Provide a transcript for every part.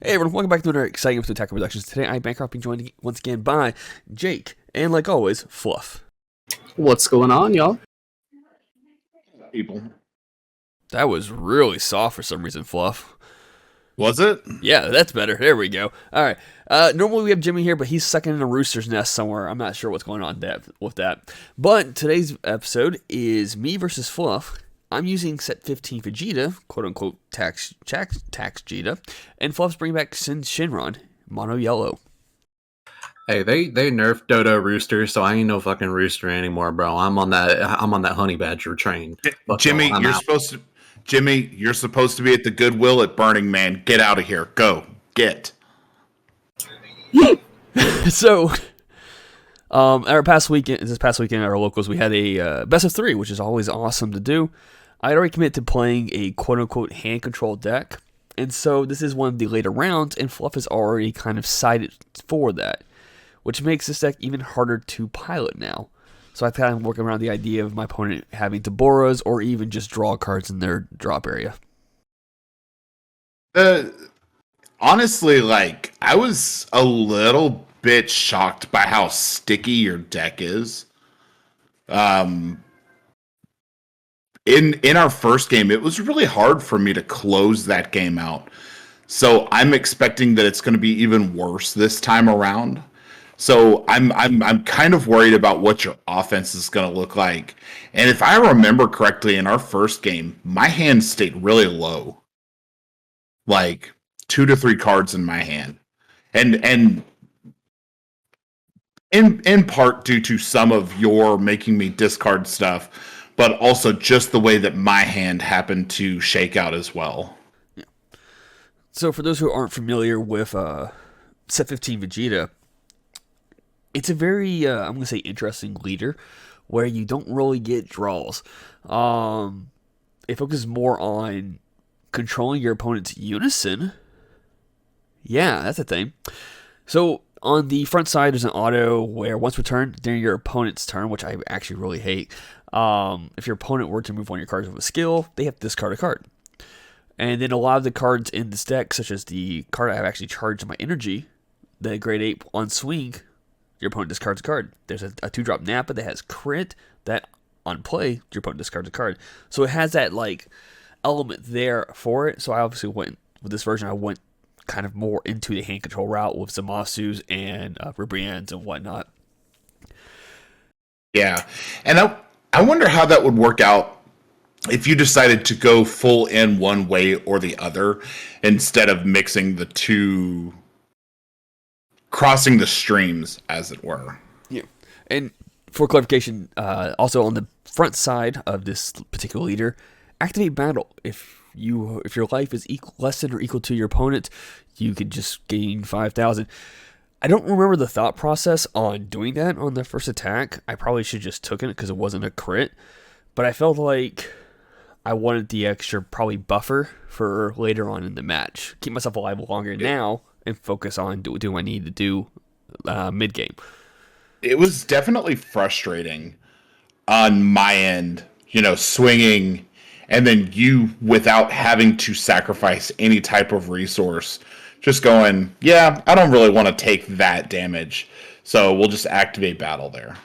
Hey everyone, welcome back to another exciting episode of Tackle Productions. Today I'm Bancroft being joined once again by Jake, and like always, Fluff. What's going on, y'all? People. That was really soft for some reason, Fluff. Was it? Yeah, that's better. There we go. Alright, normally we have Jimmy here, but he's stuck in a rooster's nest somewhere. I'm not sure what's going on with that. But today's episode is me versus Fluff. I'm using set 15 Vegeta, quote-unquote Taxgeta, and Fluff's bringing back Syn Shenron, mono yellow. Hey, they nerfed Dodo Rooster, so I ain't no fucking rooster anymore, bro. I'm on that honey badger train. Jimmy, you're supposed to be at the Goodwill at Burning Man. Get out of here. Go. Get. So, this past weekend at our locals, we had a best of 3, which is always awesome to do. I had already committed to playing a quote-unquote hand-controlled deck, and so this is one of the later rounds, and Fluff is already kind of cited for that, which makes this deck even harder to pilot now. So I've kind of working around the idea of my opponent having to Boros or even just draw cards in their drop area. Honestly, I was a little bit shocked by how sticky your deck is. In our first game, it was really hard for me to close that game out. So I'm expecting that it's going to be even worse this time around. So I'm kind of worried about what your offense is going to look like. And if I remember correctly, in our first game, my hand stayed really low, like 2 to 3 cards in my hand, and in part due to some of your making me discard stuff, but also just the way that my hand happened to shake out as well. Yeah. So for those who aren't familiar with set 15 Vegeta, it's a very, I'm going to say, interesting leader where you don't really get draws. It focuses more on controlling your opponent's unison. Yeah, that's a thing. So on the front side, there's an auto where once returned during your opponent's turn, which I actually really hate. If your opponent were to move one of your cards with a skill, they have to discard a card. And then a lot of the cards in this deck, such as the card I have actually charged my energy, the Grade 8 on swing, your opponent discards a card. There's a 2-drop Nappa that has crit, that on play, your opponent discards a card. So it has that element there for it. So I obviously went, with this version, I went kind of more into the hand control route with Zamasus and Ribrians and whatnot. Yeah, and I wonder how that would work out if you decided to go full in one way or the other instead of mixing the two, crossing the streams, as it were. Yeah, and for clarification, also on the front side of this particular leader, activate battle. If your life is less than or equal to your opponent, you could just gain 5,000. I don't remember the thought process on doing that on the first attack. I probably should have just taken it because it wasn't a crit. But I felt like I wanted the extra probably buffer for later on in the match. Keep myself alive longer now and focus on doing what I need to do mid-game. It was definitely frustrating on my end, swinging, and then you, without having to sacrifice any type of resource, just going, yeah, I don't really want to take that damage, so we'll just activate battle there.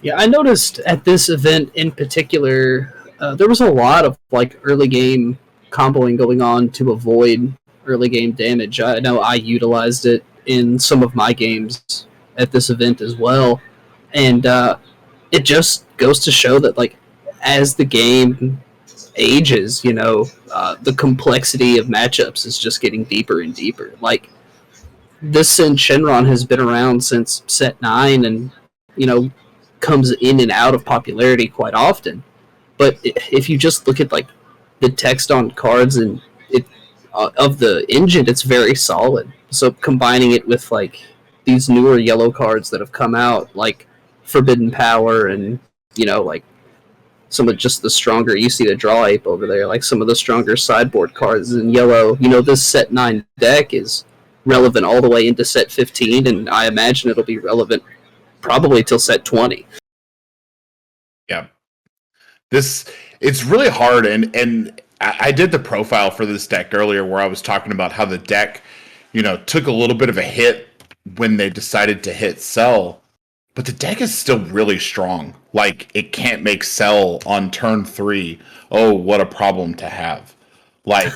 Yeah, I noticed at this event in particular, there was a lot of early game comboing going on to avoid early game damage. I know I utilized it in some of my games at this event as well, and it just goes to show that as the game ages, the complexity of matchups is just getting deeper and deeper. This Syn Shenron has been around since set 9 and, comes in and out of popularity quite often. But if you just look at, the text on cards and of the engine, it's very solid. So combining it with, these newer yellow cards that have come out, like Forbidden Power and, some of just the stronger, you see the draw ape over there, some of the stronger sideboard cards in yellow. This set 9 deck is relevant all the way into set 15, and I imagine it'll be relevant probably till set 20. Yeah. It's really hard, and I did the profile for this deck earlier where I was talking about how the deck, took a little bit of a hit when they decided to hit sell, but the deck is still really strong. Like, it can't make sell on turn 3. Oh, what a problem to have. Like,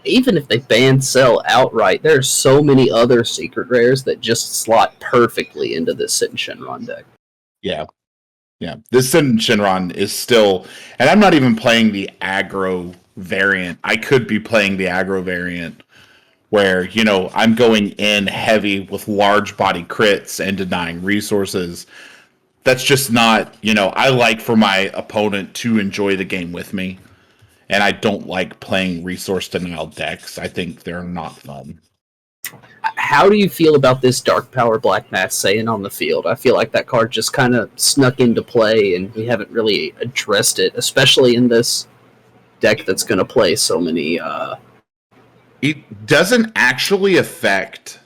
Even if they ban Cell outright, there are so many other secret rares that just slot perfectly into this Syn Shenron deck. yeah. Yeah. This Syn Shenron is still, and I'm not even playing the aggro variant. I could be playing the aggro variant where, I'm going in heavy with large body crits and denying resources. That's just not, I like for my opponent to enjoy the game with me. And I don't like playing resource denial decks. I think they're not fun. How do you feel about this Dark Power Black Mass Saiyan on the field? I feel like that card just kind of snuck into play, and we haven't really addressed it, especially in this deck that's going to play so many. It doesn't actually affect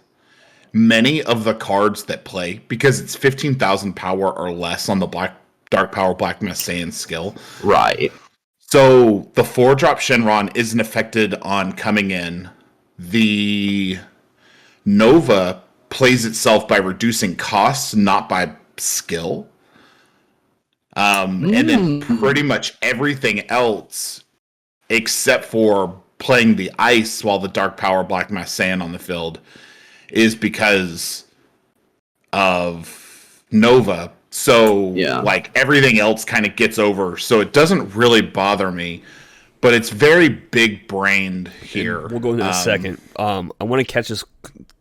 many of the cards that play because it's 15,000 power or less on the Dark Power Black Mass Saiyan skill. Right. So the 4-drop Shenron isn't affected on coming in. The Nova plays itself by reducing costs, not by skill. And then pretty much everything else, except for playing the ice while the Dark Power Black Mass Saiyan on the field, is because of Nova. So, like, everything else kind of gets over. So it doesn't really bother me. But it's very big-brained here. And we'll go into a second. I want to catch this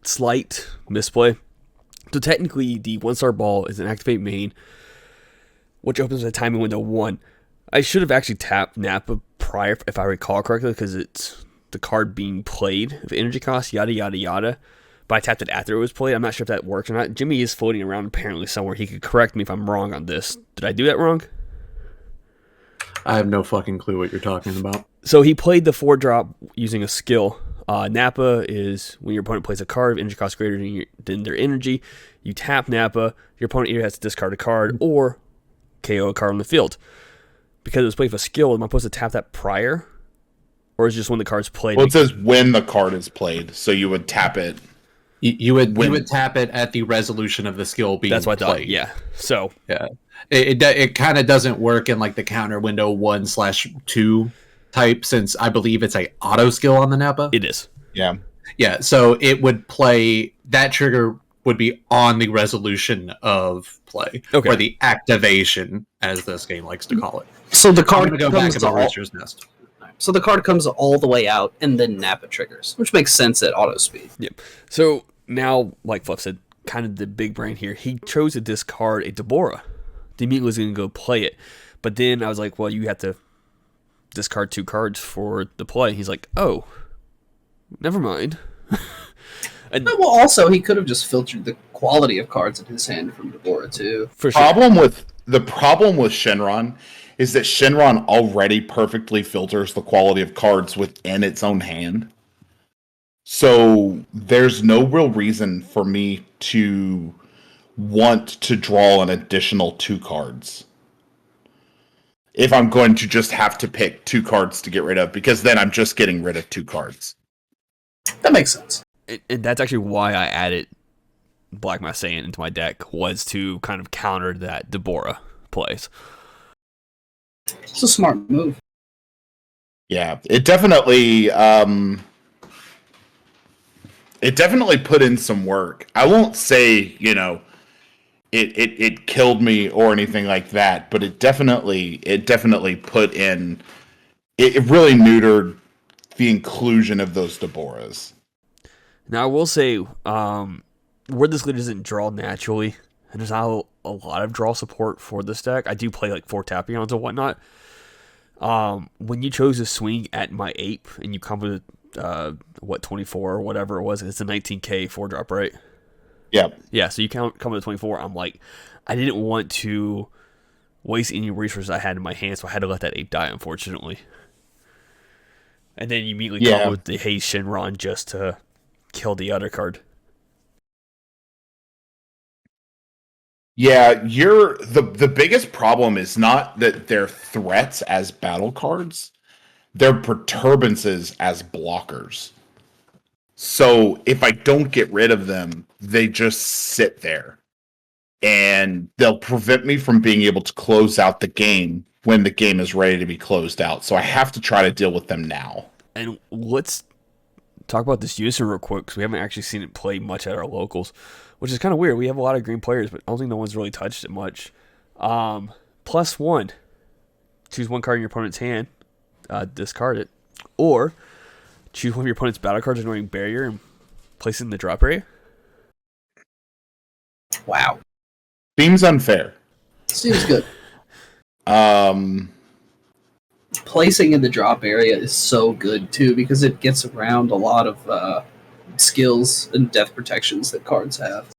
slight misplay. So technically, the 1-star ball is an activate main, which opens a timing window 1. I should have actually tapped Nappa prior, if I recall correctly, because it's the card being played, the energy cost, yada, yada, yada. But I tapped it after it was played. I'm not sure if that works or not. Jimmy is floating around apparently somewhere. He could correct me if I'm wrong on this. Did I do that wrong? I have no fucking clue what you're talking about. So he played the 4-drop using a skill. Nappa is when your opponent plays a card of energy cost greater than their energy. You tap Nappa. Your opponent either has to discard a card or KO a card on the field. Because it was played with a skill, am I supposed to tap that prior? Or is it just when the card's played? Well, it says when the card is played, so you would tap it. You would tap it at the resolution of the skill being played. That's what I thought. Yeah. So yeah, it kind of doesn't work in like the counter window 1/2 type, since I believe it's a auto skill on the Nappa. It is. Yeah. So it would play, that trigger would be on the resolution of play, or the activation, as this game likes to call it. So the card go back to the Rooster's Nest. So the card comes all the way out, and then Nappa triggers, which makes sense at auto speed. Yep. So now, like Fluff said, kind of the big brain here. He chose to discard a Deborah. Immediately was going to go play it. But then I was like, well, you have to discard 2 cards for the play. He's like, oh, never mind. And, well, also, he could have just filtered the quality of cards in his hand from Deborah, too. For sure. The problem with Shenron is that Shenron already perfectly filters the quality of cards within its own hand. So there's no real reason for me to want to draw an additional 2 cards. If I'm going to just have to pick 2 cards to get rid of, because then I'm just getting rid of 2 cards. That makes sense. And that's actually why I added Black Mass Saiyan into my deck, was to kind of counter that Deborah plays. It's a smart move. Yeah, it definitely put in some work. I won't say, it killed me or anything like that, but it definitely put in, it really neutered the inclusion of those Deborahs. Now, I will say, where this leader doesn't draw naturally, and there's not a lot of draw support for this deck. I do play like 4 Tapions and whatnot. When you chose to swing at my ape and you come with 24 or whatever it was, it's a 19k 4-drop, right? Yeah, so you come with a 24. I'm like, I didn't want to waste any resources I had in my hand, so I had to let that ape die, unfortunately. And then you immediately come with the Haze Shenron just to kill the other card. Yeah, the biggest problem is not that they're threats as battle cards, they're perturbances as blockers. So if I don't get rid of them, they just sit there. And they'll prevent me from being able to close out the game when the game is ready to be closed out. So I have to try to deal with them now. And let's talk about this Unison real quick, because we haven't actually seen it play much at our locals, which is kind of weird. We have a lot of green players, but I don't think no one's really touched it much. +1. Choose one card in your opponent's hand, discard it. Or choose one of your opponent's battle cards, ignoring barrier, and place it in the drop area. Wow. Seems unfair. Seems good. Placing in the drop area is so good, too, because it gets around a lot of skills and death protections that cards have.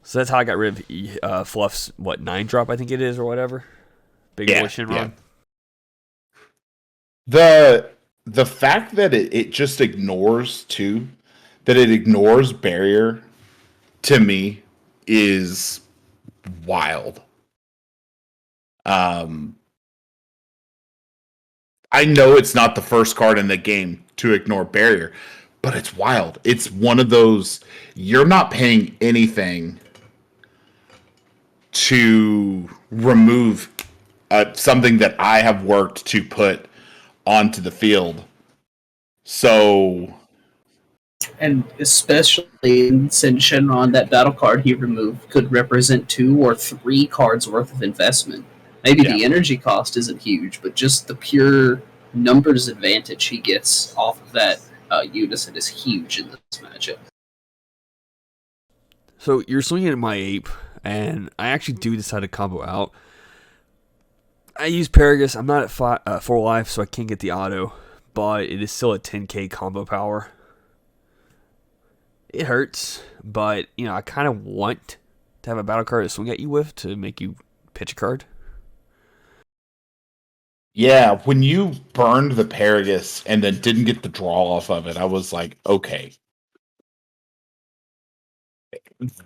So that's how I got rid of Fluff's, 9-drop, I think it is, or whatever? Big boy Shenron. Yeah. The fact that it just ignores, too, that it ignores barrier, to me, is wild. I know it's not the first card in the game to ignore barrier, but it's wild. It's one of those, you're not paying anything to remove something that I have worked to put onto the field. So... And especially in Syn Shenron, that battle card he removed could represent 2 or 3 cards worth of investment. Maybe the energy cost isn't huge, but just the pure numbers advantage he gets off of that unison is huge in this matchup. So you're swinging at my ape, and I actually do decide to combo out. I use Paragus. I'm not at 4 life, so I can't get the auto, but it is still a 10k combo power. It hurts, but I kind of want to have a battle card to swing at you with to make you pitch a card. Yeah, when you burned the Paragus and then didn't get the draw off of it, I was like, okay.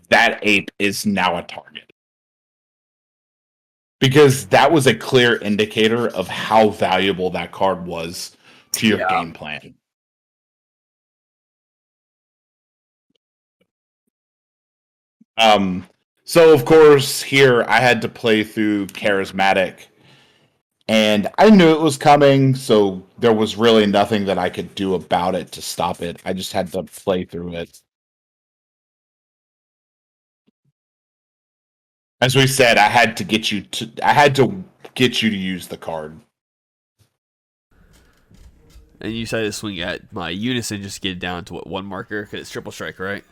That ape is now a target. Because that was a clear indicator of how valuable that card was to your game plan. So of course here I had to play through Charismatic, and I knew it was coming, so there was really nothing that I could do about it to stop it. I just had to play through it. As we said, I had to get you to use the card. And you decided to swing at my unison just to get it down to 1 marker, because it's triple strike, right?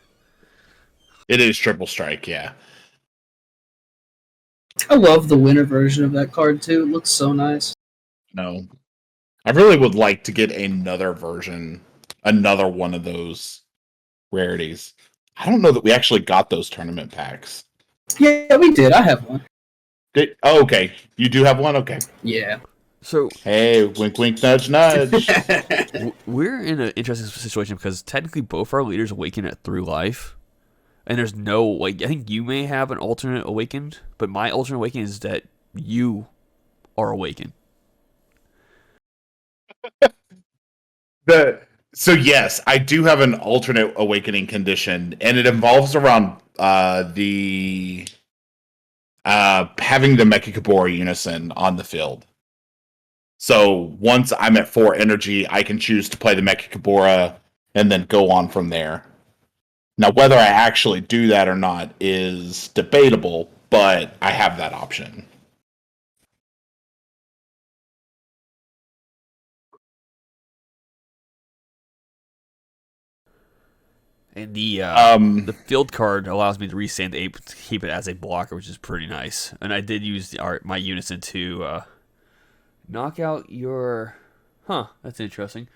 It is triple strike, yeah. I love the winter version of that card too. It looks so nice. No. I really would like to get another version, another one of those rarities. I don't know that we actually got those tournament packs. Yeah, we did. I have one. Okay. You do have one? Okay. Yeah. So hey, wink, wink, nudge, nudge. We're in an interesting situation because technically both our leaders awaken at 3 life. And there's no, I think you may have an alternate awakened, but my alternate awakening is that you are awakened. So yes, I do have an alternate awakening condition, and it involves around having the Mecha Kabora unison on the field. So once I'm at 4 energy, I can choose to play the Mecha Kabora and then go on from there. Now, whether I actually do that or not is debatable, but I have that option. And the field card allows me to restand the ape to keep it as a blocker, which is pretty nice. And I did use my unison to knock out your... that's interesting.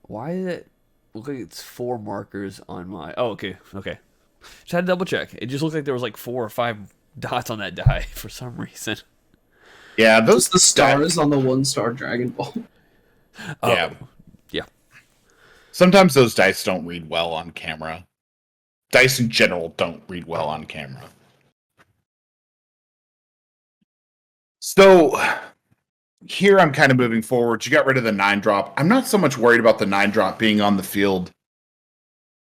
Why did it look like it's 4 markers on my... Oh, okay. Just had to double check. It just looked like there was 4 or 5 dots on that die for some reason. Yeah, those the stars on the 1-star Dragon Ball. Yeah. Yeah. Sometimes those dice don't read well on camera. Dice in general don't read well on camera. So here I'm kind of moving forward. You got rid of the 9-drop. I'm not so much worried about the 9-drop being on the field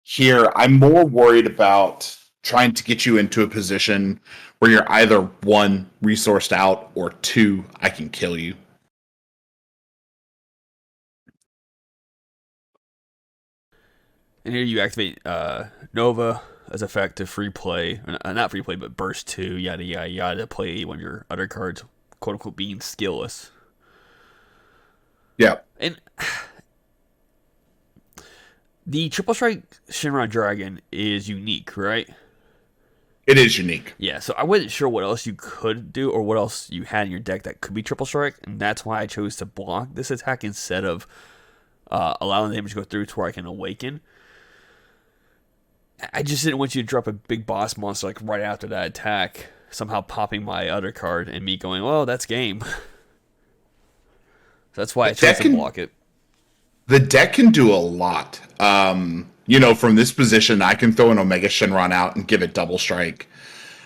here. I'm more worried about trying to get you into a position where you're either 1, resourced out, or 2, I can kill you. And here you activate Nova as effect to free play, not free play, but burst 2, yada yada yada, to play one of your other cards, quote unquote, being skillless. Yeah. And the Triple Strike Shenron Dragon is unique, right? It is unique. Yeah, so I wasn't sure what else you could do or what else you had in your deck that could be Triple Strike, and that's why I chose to block this attack instead of allowing the damage to go through to where I can awaken. I just didn't want you to drop a big boss monster like right after that attack, somehow popping my other card and me going, well, that's game. So that's why I chose to block it. The deck can do a lot. From this position, I can throw an Omega Shenron out and give it double strike.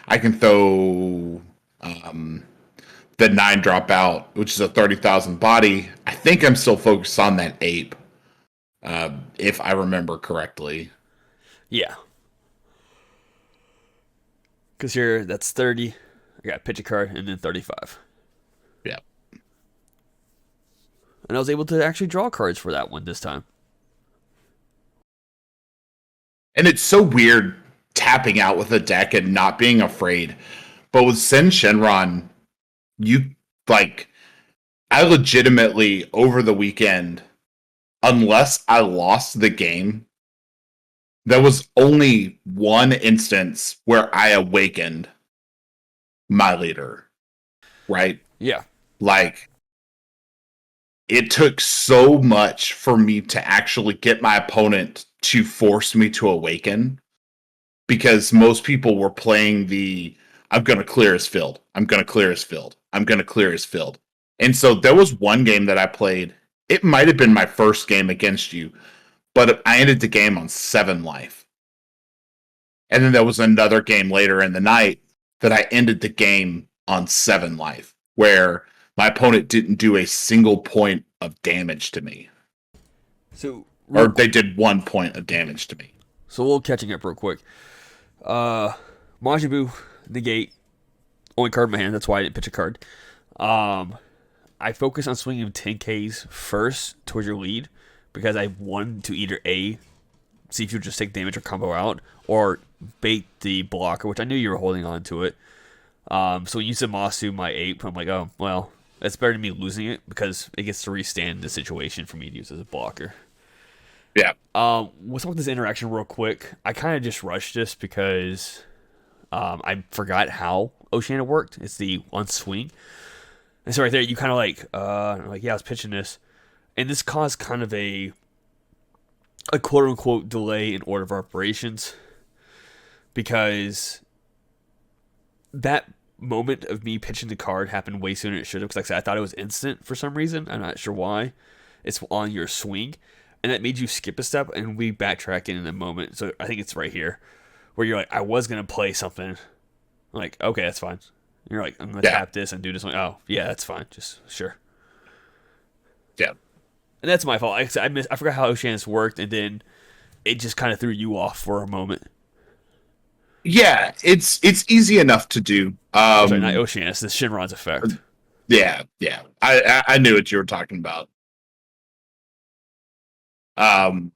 I can throw the 9-drop out, which is a 30,000 body. I think I'm still focused on that ape, if I remember correctly. Yeah. Because here, that's 30. I got pitch a card and then 35. Yeah. And I was able to actually draw cards for that one this time. And it's so weird tapping out with a deck and not being afraid. But with Syn Shenron, I legitimately, over the weekend, unless I lost the game, there was only one instance where I awakened my leader. Right? Yeah. It took so much for me to actually get my opponent to force me to awaken, because most people were playing I'm going to clear his field. I'm going to clear his field. I'm going to clear his field. And so there was one game that I played. It might have been my first game against you, but I ended the game on 7 life. And then there was another game later in the night that I ended the game on 7 life, where my opponent didn't do a single point of damage to me. Or they did 1 point of damage to me. So we'll catching up real quick. Majin Buu, negate. Only card in my hand, that's why I didn't pitch a card. I focus on swinging 10Ks first towards your lead, because I want to either A, see if you just take damage or combo out, or bait the blocker, which I knew you were holding on to it. So when you said Masu, my ape, I'm like, oh, well, it's better than me losing it, because it gets to restand the situation for me to use as a blocker. Yeah. What's up with this interaction real quick? I kind of just rushed this because I forgot how Oceania worked. It's the on swing. And so right there, you kind of yeah, I was pitching this. And this caused kind of a quote-unquote delay in order of operations, because that moment of me pitching the card happened way sooner than it should have, because like I said, I thought it was instant for some reason. I'm not sure why. It's on your swing, and that made you skip a step, and we backtrack in a moment. So I think it's right here, where you're like, I was going to play something. I'm like, okay, that's fine. And you're like, I'm going to tap this and do this. I'm like, oh, yeah, that's fine. Just, sure. Yeah. And that's my fault. I forgot how Oceanus worked, and then it just kind of threw you off for a moment. Yeah, it's easy enough to do. Sorry, not Oceanus, the Shinron's effect. Yeah. I knew what you were talking about. And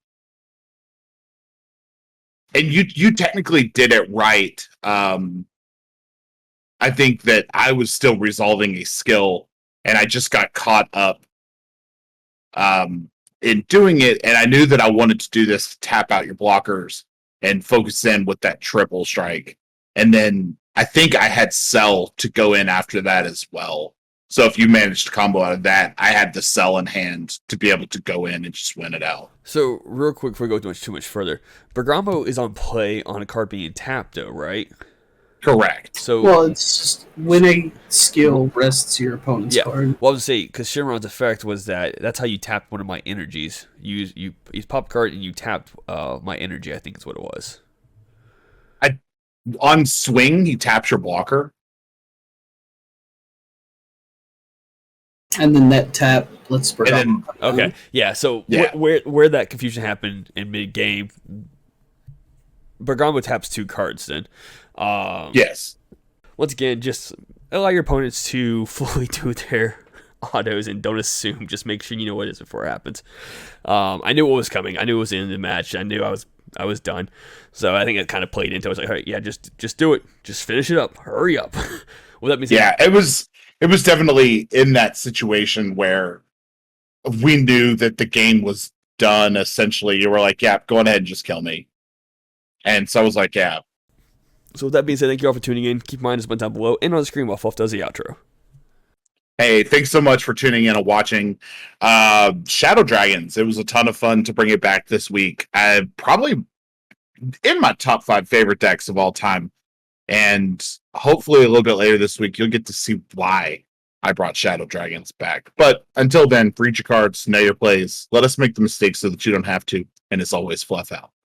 you technically did it right. I think that I was still resolving a skill, and I just got caught up in doing it, and I knew that I wanted to do this, tap out your blockers and focus in with that triple strike. And then I think I had Cell to go in after that as well. So if you managed to combo out of that, I had the Cell in hand to be able to go in and just win it out. So real quick before we go too much further, Bergamo is on play on a card being tapped though, right? Correct. So well, it's just when a skill rests your opponent's card. Well, I was say because Shinron's effect was that's how you tapped one of my energies. You pop a card and you tapped my energy. I think is what it was. On swing, he taps your blocker. And then net tap, let's spread out. And then, Okay, yeah. So Yeah. where that confusion happened in mid game, Bergamo taps 2 cards. Then, yes. once again, just allow your opponents to fully do their autos and don't assume. Just make sure you know what it is before it happens. I knew what was coming. I knew it was in the match. I knew I was done. So I think it kind of played into it. I was like, all right, yeah, just do it. Just finish it up. Hurry up. Well, that means Yeah, it was definitely in that situation where we knew that the game was done. Essentially, you were like, "Yeah, go ahead and just kill me." And so I was like, "Yeah." So with that being said, thank you all for tuning in. Keep in mind, it's been down below and on the screen while Fluff does the outro. Hey, thanks so much for tuning in and watching Shadow Dragons. It was a ton of fun to bring it back this week. Probably in my top 5 favorite decks of all time. And hopefully a little bit later this week, you'll get to see why I brought Shadow Dragons back. But until then, read your cards, know your plays. Let us make the mistakes so that you don't have to. And as always, Fluff out.